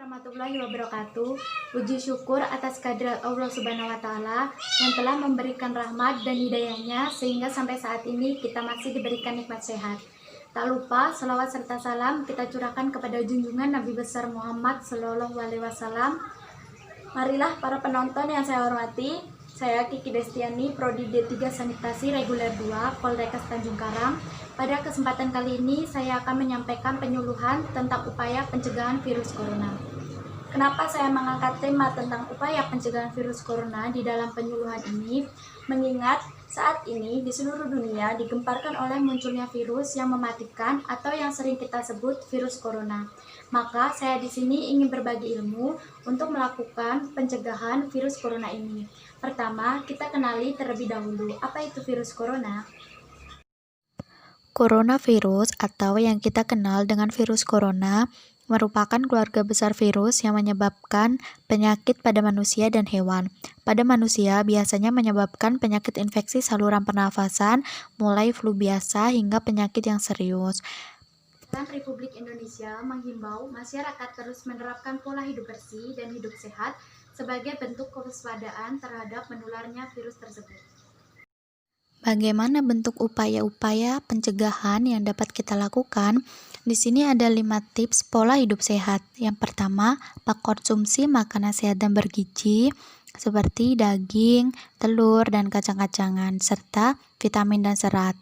warahmatullahi wabarakatuh. Puji syukur atas kehadirat Allah Subhanahu wa Ta'ala yang telah memberikan rahmat dan hidayahnya sehingga sampai saat ini kita masih diberikan nikmat sehat. Tak lupa selawat serta salam kita curahkan kepada junjungan Nabi besar Muhammad Sallallahu Alaihi Wasallam. Marilah para penonton yang saya hormati, saya Kiki Destiani, Prodi D3 Sanitasi Reguler 2, Poltekkes Tanjung Karang. Pada kesempatan kali ini saya akan menyampaikan penyuluhan tentang upaya pencegahan virus corona. Kenapa saya mengangkat tema tentang upaya pencegahan virus corona di dalam penyuluhan ini? Mengingat saat ini di seluruh dunia digemparkan oleh munculnya virus yang mematikan atau yang sering kita sebut virus corona. Maka saya di sini ingin berbagi ilmu untuk melakukan pencegahan virus corona ini. Pertama, kita kenali terlebih dahulu apa itu virus corona. Coronavirus atau yang kita kenal dengan virus corona merupakan keluarga besar virus yang menyebabkan penyakit pada manusia dan hewan. Pada manusia biasanya menyebabkan penyakit infeksi saluran pernafasan, mulai flu biasa hingga penyakit yang serius. Republik Indonesia menghimbau masyarakat terus menerapkan pola hidup bersih dan hidup sehat sebagai bentuk kewaspadaan terhadap menularnya virus tersebut. Bagaimana bentuk upaya-upaya pencegahan yang dapat kita lakukan? Di sini ada 5 tips pola hidup sehat. Yang pertama, konsumsi makanan sehat dan bergizi seperti daging, telur, dan kacang-kacangan, serta vitamin dan serat.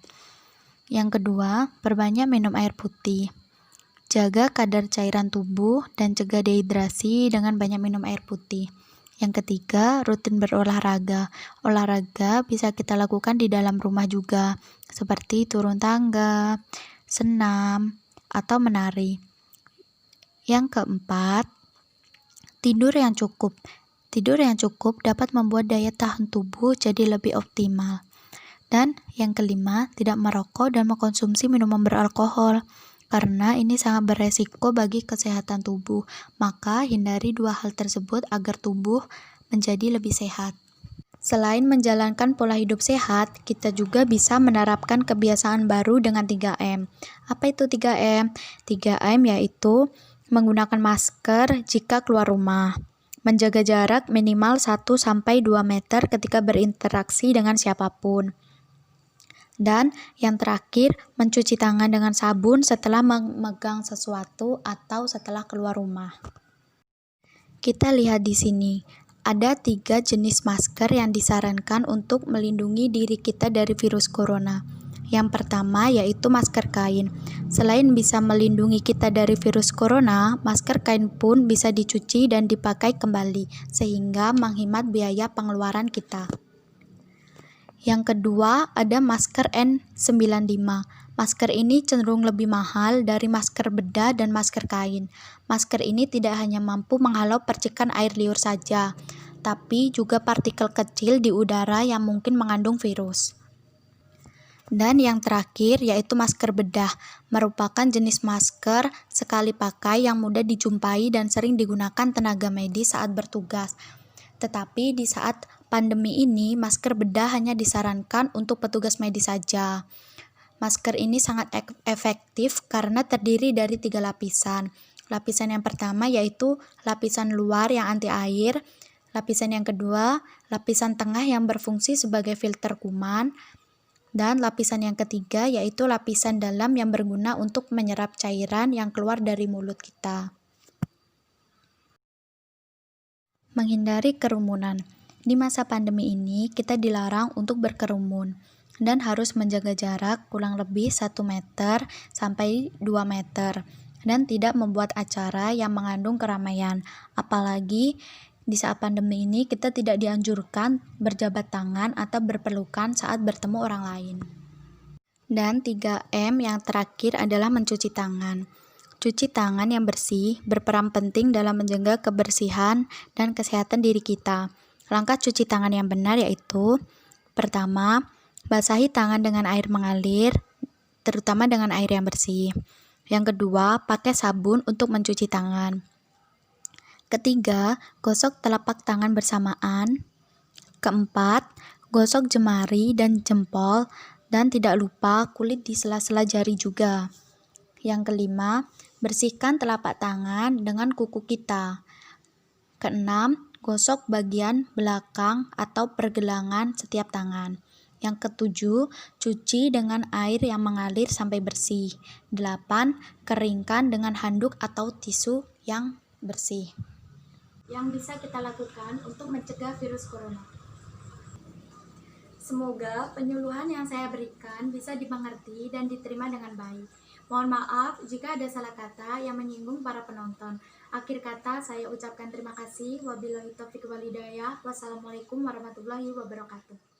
Yang kedua, perbanyak minum air putih. Jaga kadar cairan tubuh dan cegah dehidrasi dengan banyak minum air putih. Yang ketiga, rutin berolahraga. Olahraga bisa kita lakukan di dalam rumah juga, seperti turun tangga, senam, atau menari. Yang keempat, tidur yang cukup. Tidur yang cukup dapat membuat daya tahan tubuh jadi lebih optimal. Dan yang kelima, tidak merokok dan mengkonsumsi minuman beralkohol. Karena ini sangat beresiko bagi kesehatan tubuh, maka hindari 2 hal tersebut agar tubuh menjadi lebih sehat. Selain menjalankan pola hidup sehat, kita juga bisa menerapkan kebiasaan baru dengan 3M. Apa itu 3M? 3M yaitu menggunakan masker jika keluar rumah, menjaga jarak minimal 1-2 meter ketika berinteraksi dengan siapapun, dan yang terakhir, mencuci tangan dengan sabun setelah memegang sesuatu atau setelah keluar rumah. Kita lihat di sini, ada 3 jenis masker yang disarankan untuk melindungi diri kita dari virus corona. Yang pertama yaitu masker kain. Selain bisa melindungi kita dari virus corona, masker kain pun bisa dicuci dan dipakai kembali, sehingga menghemat biaya pengeluaran kita. Yang kedua, ada masker N95. Masker ini cenderung lebih mahal dari masker bedah dan masker kain. Masker ini tidak hanya mampu menghalau percikan air liur saja, tapi juga partikel kecil di udara yang mungkin mengandung virus. Dan yang terakhir yaitu masker bedah, merupakan jenis masker sekali pakai yang mudah dijumpai dan sering digunakan tenaga medis saat bertugas. Tetapi di saat pandemi ini, masker bedah hanya disarankan untuk petugas medis saja. Masker ini sangat efektif karena terdiri dari 3 lapisan. Lapisan yang pertama yaitu lapisan luar yang anti air, lapisan yang kedua, lapisan tengah yang berfungsi sebagai filter kuman, dan lapisan yang ketiga yaitu lapisan dalam yang berguna untuk menyerap cairan yang keluar dari mulut kita. Menghindari kerumunan. Di masa pandemi ini, kita dilarang untuk berkerumun dan harus menjaga jarak kurang lebih 1 meter sampai 2 meter dan tidak membuat acara yang mengandung keramaian. Apalagi di saat pandemi ini kita tidak dianjurkan berjabat tangan atau berpelukan saat bertemu orang lain. Dan 3M yang terakhir adalah mencuci tangan. Cuci tangan yang bersih berperan penting dalam menjaga kebersihan dan kesehatan diri kita. Langkah cuci tangan yang benar yaitu: pertama, basahi tangan dengan air mengalir, terutama dengan air yang bersih. Yang kedua, pakai sabun untuk mencuci tangan. Ketiga, gosok telapak tangan bersamaan. Keempat, gosok jemari dan jempol, dan tidak lupa kulit di sela-sela jari juga. Yang kelima, Bersihkan telapak tangan dengan kuku kita. Keenam, gosok bagian belakang atau pergelangan setiap tangan. Yang ketujuh, cuci dengan air yang mengalir sampai bersih. 8, keringkan dengan handuk atau tisu yang bersih. Yang bisa kita lakukan untuk mencegah virus corona. Semoga penyuluhan yang saya berikan bisa dimengerti dan diterima dengan baik. Mohon maaf jika ada salah kata yang menyinggung para penonton. Akhir kata saya ucapkan terima kasih. Wabillahi taufiq wal hidayah. Wassalamualaikum warahmatullahi wabarakatuh.